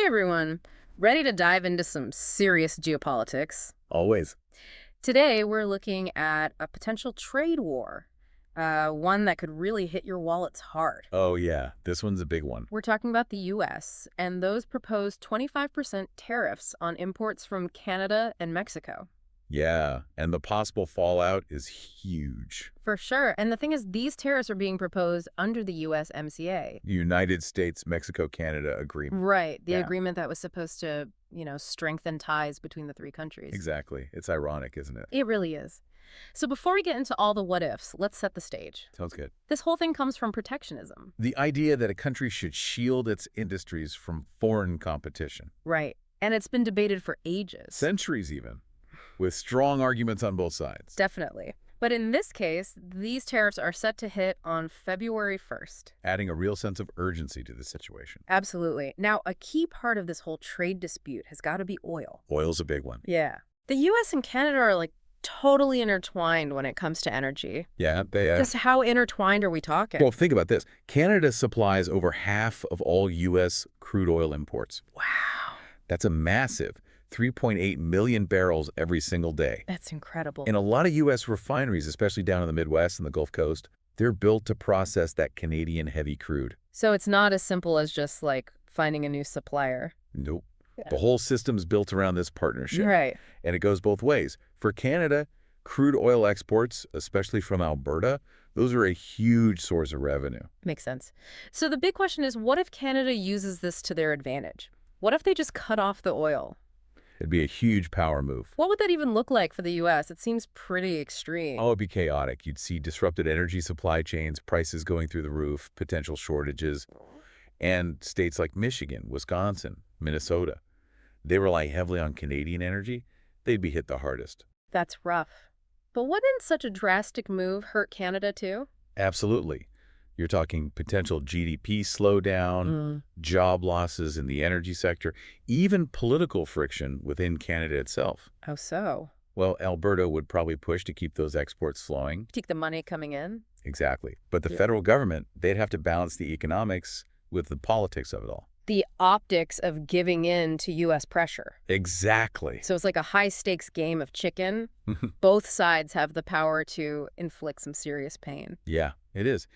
Hey everyone, ready to dive into some serious geopolitics? Always. Today we're looking at a potential trade war, one that could really hit your wallets hard. Oh, yeah. This one's a big one. We're talking about the U.S. and those proposed 25% tariffs on imports from Canada and Mexico. Yeah. And the possible fallout is huge. For sure. And the thing is, these tariffs are being proposed under the USMCA. United States-Mexico-Canada agreement. Right. The Yeah. agreement that was supposed to, strengthen ties between the three countries. Exactly. It's ironic, isn't it? It really is. So before we get into all the what ifs, let's set the stage. Sounds good. This whole thing comes from protectionism. The idea that a country should shield its industries from foreign competition. Right. And it's been debated for ages. Centuries even, with strong arguments on both sides. Definitely. But in this case, these tariffs are set to hit on February 1st. Adding a real sense of urgency to the situation. Absolutely. Now, a key part of this whole trade dispute has got to be oil. Oil's a big one. Yeah. The U.S. and Canada are like totally intertwined when it comes to energy. Yeah, they... Just how intertwined are we talking? Well, think about this. Canada supplies over half of all U.S. crude oil imports. Wow. That's a massive 3.8 million barrels every single day. That's incredible. And a lot of U.S. refineries, especially down in the Midwest and the Gulf Coast, they're built to process that Canadian heavy crude. So it's not as simple as just like finding a new supplier. Nope. Yeah. The whole system's built around this partnership. Right. And it goes both ways. For Canada, crude oil exports, especially from Alberta, those are a huge source of revenue. Makes sense. So the big question is, what if Canada uses this to their advantage? What if they just cut off the oil? It'd be a huge power move. What would that even look like for the U.S.? It seems pretty extreme. Oh, it'd be chaotic. You'd see disrupted energy supply chains, prices going through the roof, potential shortages. And states like Michigan, Wisconsin, Minnesota, they rely heavily on Canadian energy. They'd be hit the hardest. That's rough. But wouldn't such a drastic move hurt Canada too? Absolutely. You're talking potential GDP slowdown, job losses in the energy sector, even political friction within Canada itself. How so? Well, Alberta would probably push to keep those exports flowing. Keep the money coming in? Exactly. But the Yeah. federal government, they'd have to balance the economics with the politics of it all. The optics of giving in to U.S. pressure. Exactly. So it's like a high-stakes game of chicken. Both sides have the power to inflict some serious pain. Yeah, it is.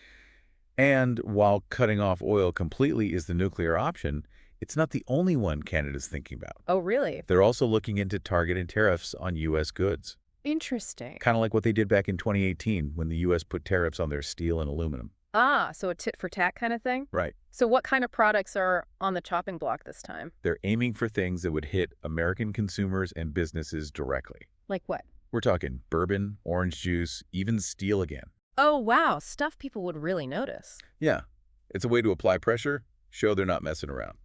And while cutting off oil completely is the nuclear option, it's not the only one Canada's thinking about. Oh, really? They're also looking into targeting tariffs on U.S. goods, Interesting. kind of like what they did back in 2018 when the U.S. put tariffs on their steel and aluminum. Ah, so a tit-for-tat kind of thing? Right. So what kind of products are on the chopping block this time? They're aiming for things that would hit American consumers and businesses directly. Like what? We're talking bourbon, orange juice, even steel again. Oh, wow. Stuff people would really notice. Yeah, it's a way to apply pressure, show they're not messing around.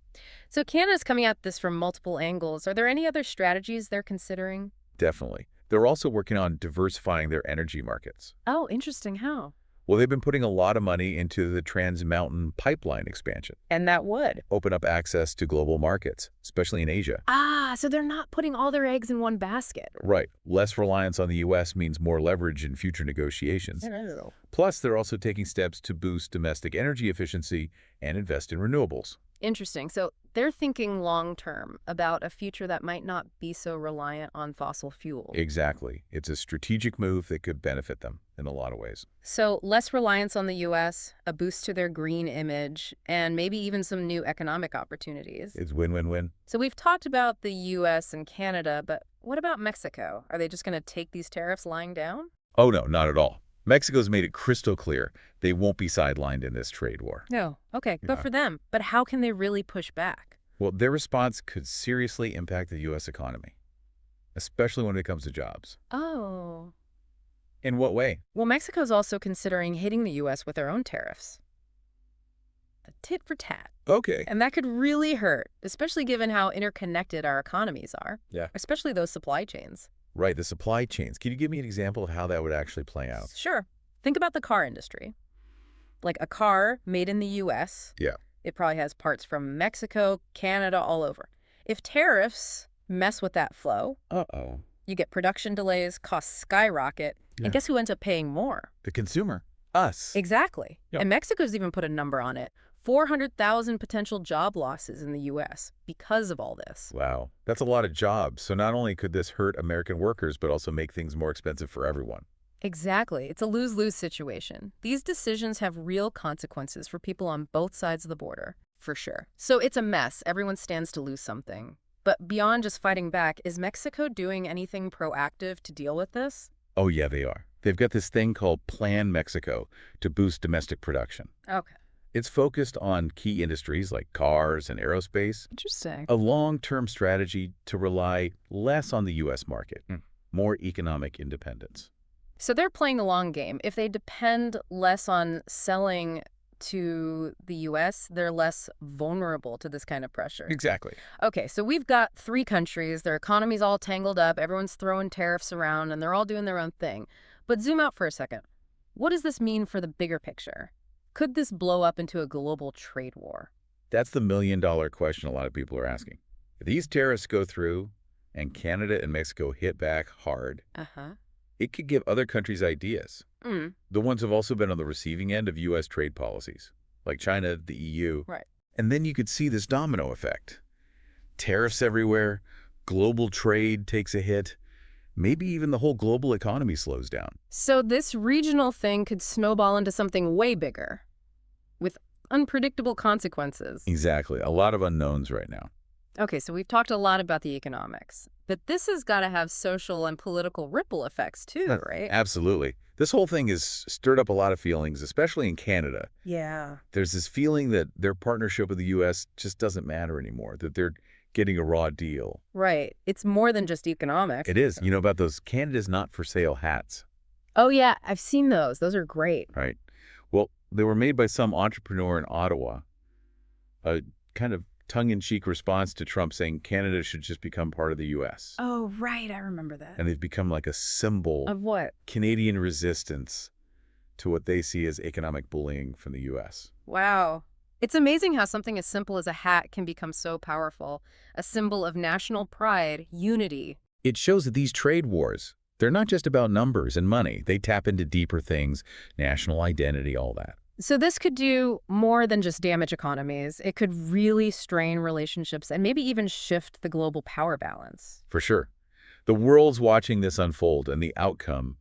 So Canada's coming at this from multiple angles. Are there any other strategies they're considering? Definitely. They're also working on diversifying their energy markets. Oh, interesting. How? Well, they've been putting a lot of money into the Trans Mountain pipeline expansion. And that would. Open up access to global markets, especially in Asia. Ah, so they're not putting all their eggs in one basket. Right. Less reliance on the U.S. means more leverage in future negotiations. Plus, they're also taking steps to boost domestic energy efficiency and invest in renewables. Interesting. So they're thinking long-term about a future that might not be so reliant on fossil fuels. Exactly. It's a strategic move that could benefit them in a lot of ways. So less reliance on the U.S., a boost to their green image, and maybe even some new economic opportunities. It's win-win-win. So we've talked about the U.S. and Canada, but what about Mexico? Are they just going to take these tariffs lying down? Oh, no, not at all. Mexico's made it crystal clear they won't be sidelined in this trade war. No. Okay, good Yeah. for them. But how can they really push back? Well, their response could seriously impact the U.S. economy, especially when it comes to jobs. Oh. In what way? Well, Mexico's also considering hitting the U.S. with their own tariffs. A tit for tat. Okay. And that could really hurt, especially given how interconnected our economies are. Yeah. Especially those supply chains. Right, the supply chains. Can you give me an example of how that would actually play out? Sure. Think about the car industry. Like a car made in the U.S. Yeah. It probably has parts from Mexico, Canada, all over. If tariffs mess with that flow, Uh-oh. you get production delays, costs skyrocket, Yeah. and guess who ends up paying more? The consumer. Us. Exactly. Yeah. And Mexico's even put a number on it. 400,000 potential job losses in the U.S. because of all this. Wow, that's a lot of jobs. So not only could this hurt American workers, but also make things more expensive for everyone. Exactly. It's a lose-lose situation. These decisions have real consequences for people on both sides of the border, for sure. So it's a mess. Everyone stands to lose something. But beyond just fighting back, is Mexico doing anything proactive to deal with this? Oh yeah, they are. They've got this thing called Plan Mexico to boost domestic production. Okay. It's focused on key industries like cars and aerospace, Interesting. a long-term strategy to rely less on the U.S. market, more economic independence. So they're playing the long game. If they depend less on selling to the U.S., they're less vulnerable to this kind of pressure. Exactly. Okay, so we've got three countries. Their economy's all tangled up. Everyone's throwing tariffs around, and they're all doing their own thing. But zoom out for a second. What does this mean for the bigger picture? Could this blow up into a global trade war? That's the million-dollar question a lot of people are asking. If these tariffs go through and Canada and Mexico hit back hard, Uh-huh. it could give other countries ideas. Mm, The ones who've also been on the receiving end of U.S. trade policies, like China, the EU. right. And then you could see this domino effect. Tariffs everywhere, global trade takes a hit, maybe even the whole global economy slows down. So this regional thing could snowball into something way bigger, with unpredictable consequences. Exactly. A lot of unknowns right now. Okay, so we've talked a lot about the economics, but this has got to have social and political ripple effects too, right? Absolutely. This whole thing has stirred up a lot of feelings, especially in Canada. Yeah. There's this feeling that their partnership with the U.S. just doesn't matter anymore, that they're getting a raw deal. Right. It's more than just economics. It is. You know about those Canada's not for sale hats, Oh, yeah, I've seen those. Those are great. right? Well, they were made by some entrepreneur in Ottawa, a kind of tongue-in-cheek response to Trump saying Canada should just become part of the U.S. Oh, right. I remember that. And they've become like a symbol, Of what? Canadian resistance to what they see as economic bullying from the U.S. Wow. It's amazing how something as simple as a hat can become so powerful, a symbol of national pride, unity. It shows that these trade wars, they're not just about numbers and money. They tap into deeper things, national identity, all that. So this could do more than just damage economies. It could really strain relationships and maybe even shift the global power balance. For sure. The world's watching this unfold, and the outcome,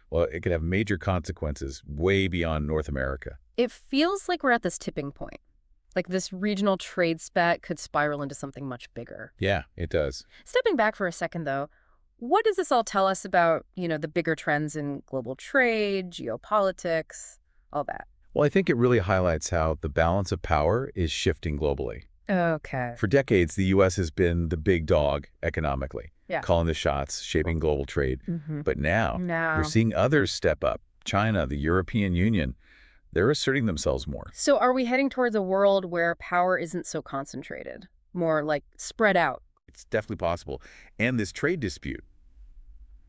well, it could have major consequences way beyond North America. It feels like we're at this tipping point. Like this regional trade spat could spiral into something much bigger. Yeah, it does. Stepping back for a second, though, what does this all tell us about, the bigger trends in global trade, geopolitics, all that? Well, I think it really highlights how the balance of power is shifting globally. Okay. For decades, the U.S. has been the big dog economically, Yeah. calling the shots, shaping global trade. Mm-hmm. But now, Now. we're seeing others step up. China, the European Union, they're asserting themselves more. So are we heading towards a world where power isn't so concentrated, more like spread out? It's definitely possible. And this trade dispute,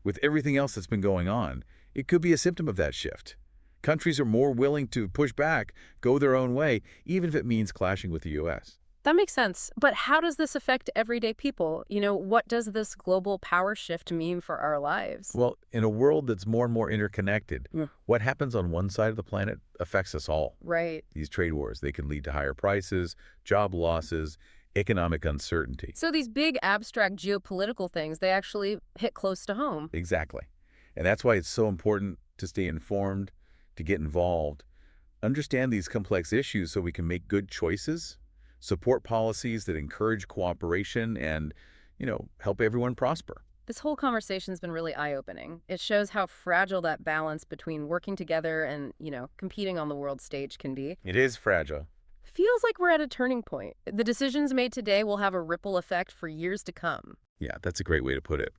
with everything else that's been going on, it could be a symptom of that shift. Countries are more willing to push back, go their own way, even if it means clashing with the U.S. That makes sense. But how does this affect everyday people? What does this global power shift mean for our lives? Well, in a world that's more and more interconnected, Yeah. what happens on one side of the planet affects us all. Right. These trade wars, they can lead to higher prices, job losses, economic uncertainty. So these big abstract geopolitical things, they actually hit close to home. Exactly. And that's why it's so important to stay informed, to get involved, understand these complex issues so we can make good choices, support policies that encourage cooperation and, help everyone prosper. This whole conversation's been really eye-opening. It shows how fragile that balance between working together and, competing on the world stage can be. It is fragile. Feels like we're at a turning point. The decisions made today will have a ripple effect for years to come. Yeah, that's a great way to put it.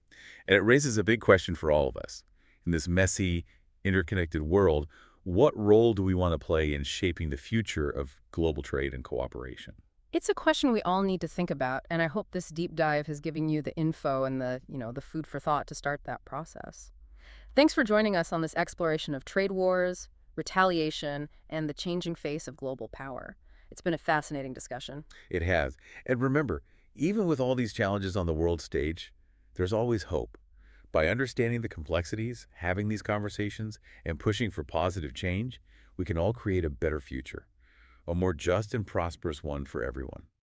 And it raises a big question for all of us. In this messy, interconnected world, what role do we want to play in shaping the future of global trade and cooperation? It's a question we all need to think about, and I hope this deep dive has given you the info and the food for thought to start that process. Thanks for joining us on this exploration of trade wars, retaliation, and the changing face of global power. It's been a fascinating discussion. It has. And remember, even with all these challenges on the world stage, there's always hope. By understanding the complexities, having these conversations, and pushing for positive change, we can all create a better future. a more just and prosperous one for everyone.